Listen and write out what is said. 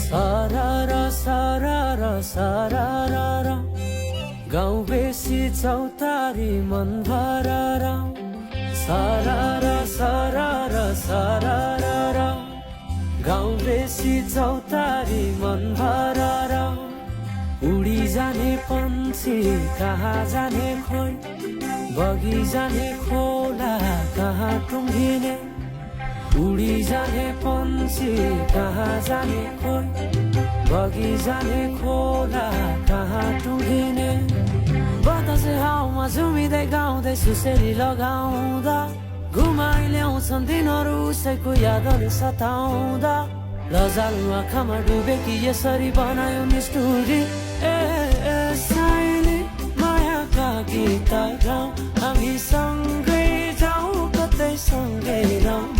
सारारा सारारा सारारा गाउँ बेसी चौतारी मन भरारा सारारा सारारा सारारा गाउँ बेसी चौतारी मन भरारा उडी जाने पन्छी कहाँ जाने खोइ बगी जाने खोला कहाँ टुङ्गिने उडी जाने पन्छी कहाँ जाने खोइ बगी जाने खोला कहाँ टुङ्गिने बतासे हाउमा झुमिँदै गाउँदै सुसेरी लगाउँदा घुमाइ ल्याउँछन् दिनहरू उसैको यादले सताउँदा लजालु आँखामा डुबेकी यसरी बनायो निष्ठुरी साइली मायाका गीत गाउँ हामी सँगै जाउँ कतै सँगै गाउँ